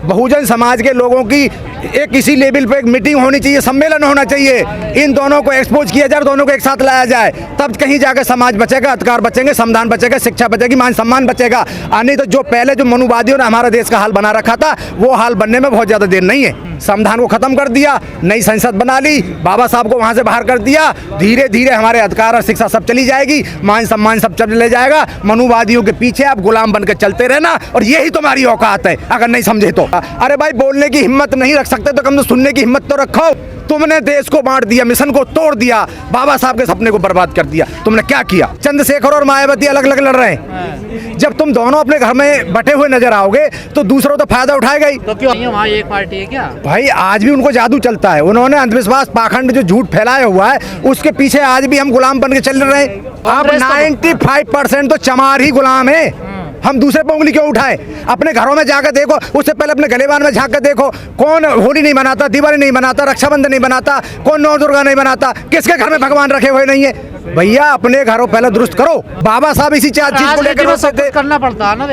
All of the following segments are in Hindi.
बहुजन समाज के लोगों की एक किसी लेवल पे एक मीटिंग होनी चाहिए, सम्मेलन होना चाहिए, इन दोनों को एक्सपोज किया जाए, दोनों को एक साथ लाया जाए, तब कहीं जाकर समाज बचेगा, अधिकार बचेंगे, संविधान बचेगा, शिक्षा बचेगी, मान सम्मान बचेगा। नहीं तो जो पहले जो मनुवादियों ने हमारा देश का हाल बना रखा था, वो हाल बनने में बहुत ज़्यादा देर नहीं है। संविधान को खत्म कर दिया, नई संसद बना ली, बाबा साहब को वहाँ से बाहर कर दिया, धीरे धीरे हमारे अधिकार और शिक्षा सब चली जाएगी, मान सम्मान सब चले जाएगा। मनुवादियों के पीछे आप गुलाम बनकर चलते रहना, और यही तुम्हारी औकात है अगर नहीं समझे तो। अरे भाई, बोलने की हिम्मत नहीं रख सकते तो कम तो सुनने की हिम्मत तो रखो। तुमने देश को बांट दिया, मिशन को तोड़ दिया, बाबा साहब के सपने को बर्बाद कर दिया। तुमने क्या किया? चंद्रशेखर और मायावती अलग अलग लड़ रहे हैं। जब तुम दोनों अपने घर में बटे हुए नजर आओगे तो दूसरों तो फायदा उठाएगा ही। तो क्यों वहाँ एक पार्टी है क्या? भाई आज भी उनको जादू चलता है, उन्होंने अंधविश्वास पाखंड जो झूठ फैलाया हुआ है उसके पीछे आज भी हम गुलाम बन के चल रहे हैं। अब 95% तो चमार ही गुलाम है। हम दूसरे पे उंगली क्यों उठाए? अपने घरों में जाकर देखो, उससे पहले अपने गलेबान में झांक कर देखो, कौन होली नहीं मनाता, दिवाली नहीं मनाता, रक्षाबंधन नहीं मनाता, कौन नौ दुर्गा नहीं मनाता, किसके घर में भगवान रखे हुए नहीं है? भैया अपने घरों पहले दुरुस्त करो। बाबा साहब इसी चीज को लेकर करना पड़ता है ना।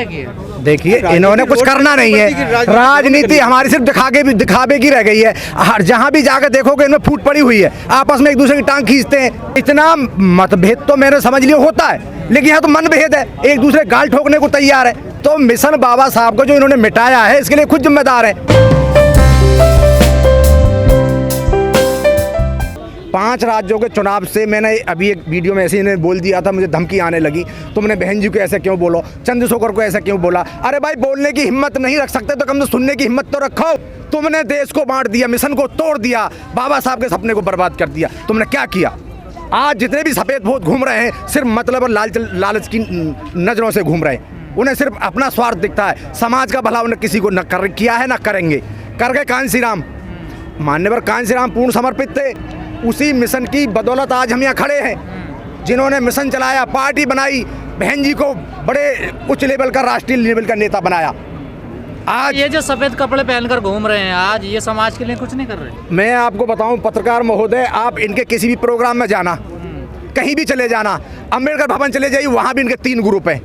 देखिए इन्होंने कुछ करना नहीं है, राजनीति हमारी सिर्फ दिखावे की रह गई है। हर जहाँ भी जाकर देखोगे इनमें फूट पड़ी हुई है, आपस में एक दूसरे की टांग खींचते हैं। इतना मतभेद तो मैंने समझ लिया होता है, लेकिन यहाँ तो मनभेद है, एक दूसरे गाल ठोकने को तैयार है। तो मिशन बाबा साहब को जो इन्होंने मिटाया है इसके लिए खुद जिम्मेदार है। 5 राज्यों के चुनाव से मैंने अभी एक वीडियो में ऐसे ही बोल दिया था, मुझे धमकी आने लगी, तुमने बहन जी को ऐसे क्यों बोलो, चंद्रशेखर को ऐसे क्यों बोला। अरे भाई, बोलने की हिम्मत नहीं रख सकते तो कम तो सुनने की हिम्मत तो रखो। तुमने देश को बांट दिया, मिशन को तोड़ दिया, बाबा साहब के सपने को बर्बाद कर दिया। तुमने क्या किया? आज जितने भी सफेद भूत घूम रहे हैं सिर्फ मतलब और लालच की नजरों से घूम रहे हैं। उन्हें सिर्फ अपना स्वार्थ दिखता है, समाज का भला उन्हें किसी को न किया है न करेंगे। करके कांसी राम, मान्यवर कांसी राम पूर्ण समर्पित थे, उसी मिशन की बदौलत आज हम यहाँ खड़े हैं। जिन्होंने मिशन चलाया, पार्टी बनाई, बहन जी को बड़े उच्च लेवल का, राष्ट्रीय लेवल का नेता बनाया। आज ये जो सफेद कपड़े पहनकर घूम रहे हैं, आज ये समाज के लिए कुछ नहीं कर रहे। मैं आपको बताऊं पत्रकार महोदय, आप इनके किसी भी प्रोग्राम में जाना, कहीं भी चले जाना, अम्बेडकर भवन चले जाइए, वहाँ भी इनके 3 ग्रुप हैं।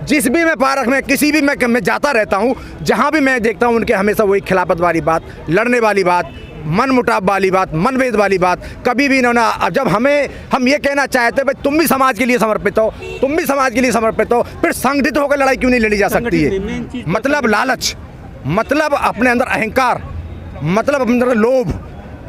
जिस भी मैं पार्क में किसी भी मैं जाता रहता हूँ, जहाँ भी मैं देखता हूँ उनके हमेशा वही खिलाफत वाली बात, लड़ने वाली बात, मन मुटाव वाली बात, मनभेद वाली बात। कभी भी इन्होंने, जब हम ये कहना चाहते भाई तुम भी समाज के लिए समर्पित हो, तुम भी समाज के लिए समर्पित हो, फिर संगठित होकर लड़ाई क्यों नहीं लड़ी जा सकती है? मतलब लालच, मतलब अपने अंदर अहंकार, मतलब अपने अंदर लोभ।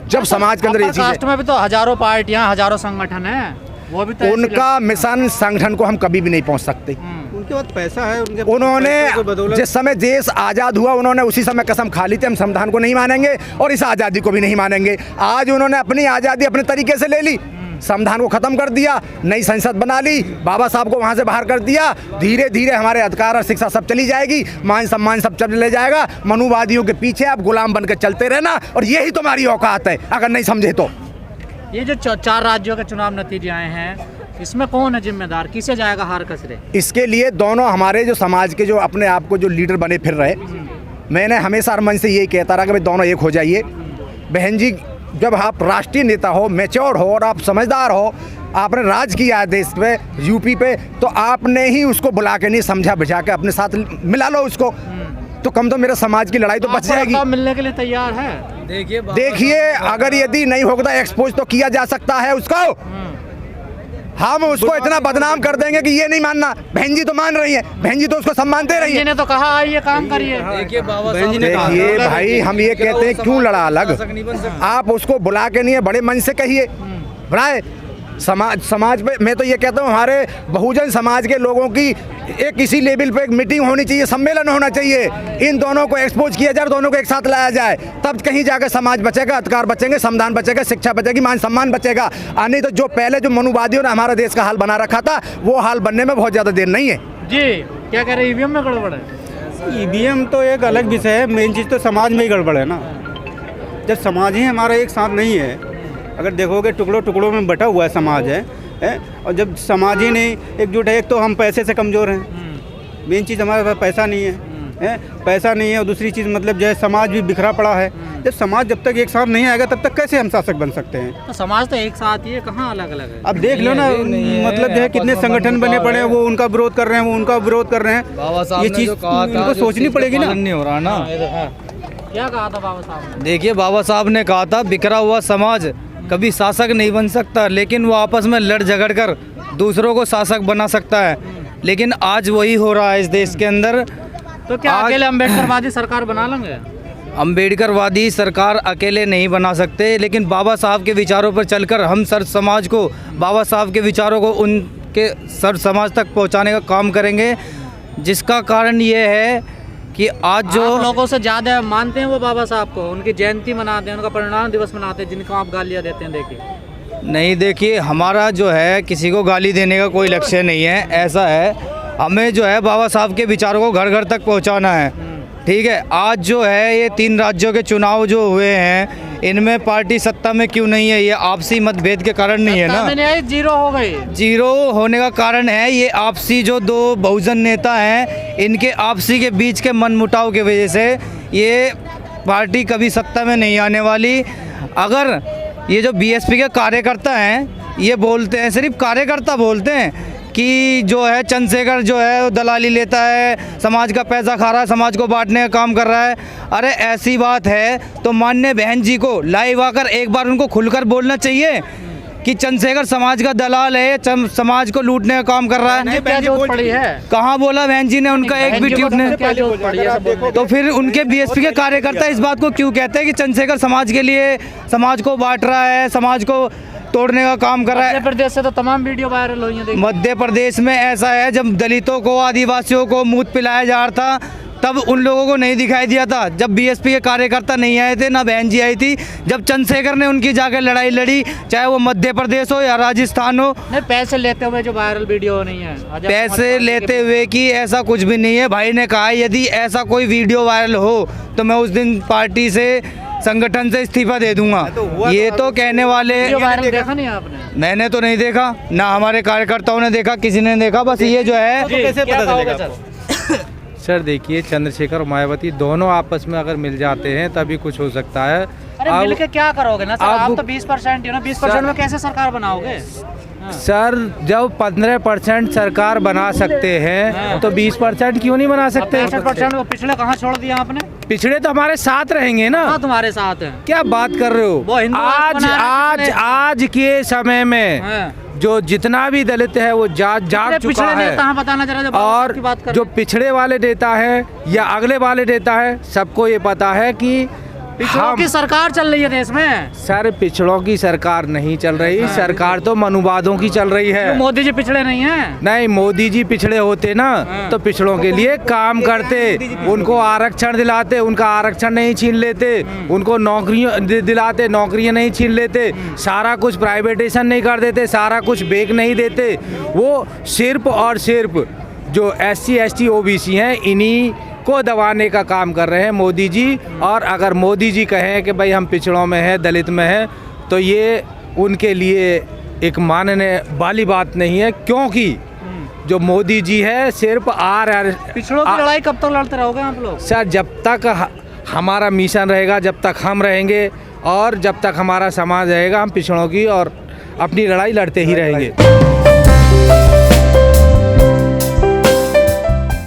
जब समाज के अंदर ये कास्ट में भी तो हजारों पार्टियां, हजारों संगठन हैं, वो भी तो उनका मिशन संगठन को हम कभी भी नहीं पहुंच सकते। उनके पास पैसा है, उन्होंने जिस समय देश आज़ाद हुआ उन्होंने उसी समय कसम खा ली थी हम संविधान को नहीं मानेंगे और इस आज़ादी को भी नहीं मानेंगे। आज उन्होंने अपनी आज़ादी अपने तरीके से ले ली, संविधान को खत्म कर दिया, नई संसद बना ली, बाबा साहब को वहाँ से बाहर कर दिया, धीरे धीरे हमारे अधिकार और शिक्षा सब चली जाएगी, मान सम्मान सब चले जाएगा। मनुवादियों के पीछे आप गुलाम बनकर चलते रहना, और यही तुम्हारी औकात है अगर नहीं समझे तो। ये जो 4 राज्यों के चुनाव नतीजे आए हैं, इसमें कौन है जिम्मेदार, किसे जाएगा हार कसरे? इसके लिए दोनों हमारे जो समाज के जो अपने आप को जो लीडर बने फिर रहे, मैंने हमेशा मन से यही कहता रहा कि भाई दोनों एक हो जाइए। बहन जी, जब आप राष्ट्रीय नेता हो, मैच्योर हो और आप समझदार हो, आपने राज किया है देश पे, यूपी पे, तो आपने ही उसको बुला के नहीं समझा बुझा के अपने साथ मिला लो उसको, तो कम तो मेरे समाज की लड़ाई तो बच जाएगी। मिलने के लिए तैयार है। देखिए अगर यदि नहीं होगा एक्सपोज तो किया जा सकता है उसको। हम उसको इतना बदनाम कर देंगे कि ये नहीं मानना। बहन जी तो मान रही है, बहन जी तो उसको सम्मान दे रही है। ने तो कहा ये काम करिए। देखिए भाई, हम ये कहते हैं क्यों लड़ा अलग, आप उसको बुला के नहीं है, बड़े मन से कहिए बुलाए। समाज पे मैं तो ये कहता हूँ हमारे बहुजन समाज के लोगों की एक किसी लेवल पे एक मीटिंग होनी चाहिए, सम्मेलन होना चाहिए, इन दोनों को एक्सपोज किया जाए, दोनों को एक साथ लाया जाए, तब कहीं जाकर समाज बचेगा, अधिकार बचेंगे, संविधान बचेगा, शिक्षा बचेगी, मान सम्मान बचेगा। नहीं तो जो पहले जो मनुवादियों ने हमारा देश का हाल बना रखा था, वो हाल बनने में बहुत ज़्यादा देर नहीं है। जी क्या कह रहे हैं, ईवीएम में गड़बड़ है? ईवीएम तो एक अलग विषय है, मेन चीज़ तो समाज में ही गड़बड़ है ना। जब समाज ही हमारा एक साथ नहीं है, अगर देखोगे टुकड़ों टुकड़ों में बटा हुआ है समाज है, और जब समाज ही नहीं एकजुट है, एक तो हम पैसे से कमज़ोर हैं, मेन चीज़ हमारे पास पैसा नहीं है, हैं, पैसा नहीं है, और दूसरी चीज़ मतलब जो है समाज भी बिखरा पड़ा है। जब समाज जब तक एक साथ नहीं आएगा तब तक कैसे हम शासक बन सकते हैं? तो समाज तो एक साथ ही है, कहाँ अलग अलग है? अब देख लो ना, मतलब जो है कितने संगठन बने पड़े हैं, वो उनका विरोध कर रहे हैं, वो उनका विरोध कर रहे हैं। ये चीज़ इनको सोचनी पड़ेगी ना। नहीं हो रहा ना। क्या कहा था बाबा साहब ने? देखिए, बाबा साहब ने कहा था बिखरा हुआ समाज कभी शासक नहीं बन सकता, लेकिन वो आपस में लड़ झगड़ कर दूसरों को शासक बना सकता है। लेकिन आज वही हो रहा है इस देश के अंदर। तो क्या अकेले अम्बेडकरवादी सरकार बना लेंगे? अम्बेडकरवादी सरकार अकेले नहीं बना सकते, लेकिन बाबा साहब के विचारों पर चलकर हम सर समाज को, बाबा साहब के विचारों को उनके सर समाज तक पहुंचाने का काम करेंगे। जिसका कारण ये है कि आज जो आप लोगों से ज़्यादा मानते हैं वो बाबा साहब को, उनकी जयंती मनाते हैं, उनका परिनिर्वाण दिवस मनाते हैं, जिनको आप गालियाँ देते हैं। देखिए नहीं, देखिए हमारा जो है किसी को गाली देने का कोई लक्ष्य नहीं है। ऐसा है, हमें जो है बाबा साहब के विचारों को घर घर तक पहुंचाना है। ठीक है, आज जो है ये 3 राज्यों के चुनाव जो हुए हैं, इनमें पार्टी सत्ता में क्यों नहीं है? ये आपसी मतभेद के कारण नहीं है ना। जीरो हो गई। जीरो होने का कारण है ये आपसी जो 2 बहुजन नेता हैं, इनके आपसी के बीच के मनमुटाव की वजह से ये पार्टी कभी सत्ता में नहीं आने वाली। अगर ये जो बीएसपी के कार्यकर्ता हैं, ये बोलते हैं, सिर्फ कार्यकर्ता बोलते हैं कि जो है चंद्रशेखर जो है वो दलाली लेता है, समाज का पैसा खा रहा है, समाज को बांटने का काम कर रहा है। अरे ऐसी बात है तो माननीय बहन जी को लाइव आकर एक बार उनको खुलकर बोलना चाहिए कि चंद्रशेखर समाज का दलाल है, समाज को लूटने का काम कर रहा है। क्या जरूरत पड़ी है? कहाँ बोला बहन जी ने? उनका एक भी ट्वीट ने। क्या जरूरत पड़ी है? तो फिर उनके बीएसपी के कार्यकर्ता इस बात को क्यों कहते हैं कि चंद्रशेखर समाज के लिए, समाज को बांट रहा है, समाज को तोड़ने का काम कर रहा है? मध्य प्रदेश से तो तमाम वीडियो वायरल हुई हैं। मध्य प्रदेश में ऐसा है, जब दलितों को, आदिवासियों को मूत पिलाया जा रहा था, तब उन लोगों को नहीं दिखाई दिया था। जब बीएसपी के कार्यकर्ता नहीं आए थे, ना बहन जी आई थी। जब चंद्रशेखर ने उनकी जाकर लड़ाई लड़ी, चाहे वो मध्य प्रदेश हो या राजस्थान हो। नहीं, पैसे लेते हुए जो वायरल वीडियो नहीं है, पैसे लेते हुए कि ऐसा कुछ भी नहीं है। भाई ने कहा यदि ऐसा कोई वीडियो वायरल हो तो मैं उस दिन पार्टी से, संगठन से इस्तीफा दे दूंगा। ये तो कहने वाले। देखा नहीं आपने? मैंने तो नहीं देखा, ना हमारे कार्यकर्ताओं ने देखा, किसी ने देखा। बस ये जो है, कैसे पता चलेगा? सर देखिए, चंद्रशेखर और मायावती दोनों आपस में अगर मिल जाते हैं तभी कुछ हो सकता है। अरे मिल के क्या करोगे ना सर? आप तो 20% हो ना, 20% में कैसे सरकार बनाओगे? सर जब 15% सरकार बना सकते हैं तो 20% क्यों नहीं बना सकते? 65% वो पिछले कहाँ छोड़ दिया आपने? पिछड़े तो हमारे साथ रहेंगे ना। हाँ, तुम्हारे साथ है। क्या बात कर रहे हो? वो हिंदू आज के समय में जो जितना भी दलित है वो जाग चुका है। बताना जरा, और जो पिछड़े वाले नेता है या अगले वाले नेता है, सबको ये पता है कि पिछड़ों की सरकार चल रही है देश में। सर पिछड़ों की सरकार नहीं चल रही, सरकार तो मनुवादों की चल रही है। मोदी जी पिछड़े नहीं हैं? नहीं, मोदी जी पिछड़े होते ना तो पिछड़ों के लिए काम करते, उनको आरक्षण दिलाते, उनका आरक्षण नहीं छीन लेते, उनको नौकरियां दिलाते, नौकरियां नहीं छीन लेते, सारा कुछ प्राइवेटाइजेशन नहीं कर देते, सारा कुछ बेच नहीं देते। वो सिर्फ और सिर्फ जो SC ST OBC हैं, इन्हीं को दबाने का काम कर रहे हैं मोदी जी। और अगर मोदी जी कहें कि भाई हम पिछड़ों में हैं, दलित में हैं, तो ये उनके लिए एक मानने वाली बात नहीं है, क्योंकि जो मोदी जी है सिर्फ पिछड़ों की लड़ाई कब तक लड़ते रहोगे आप लोग? सर जब तक हमारा मिशन रहेगा, जब तक हम रहेंगे और जब तक हमारा समाज रहेगा, हम पिछड़ों की और अपनी लड़ाई लड़ते ही रहेंगे।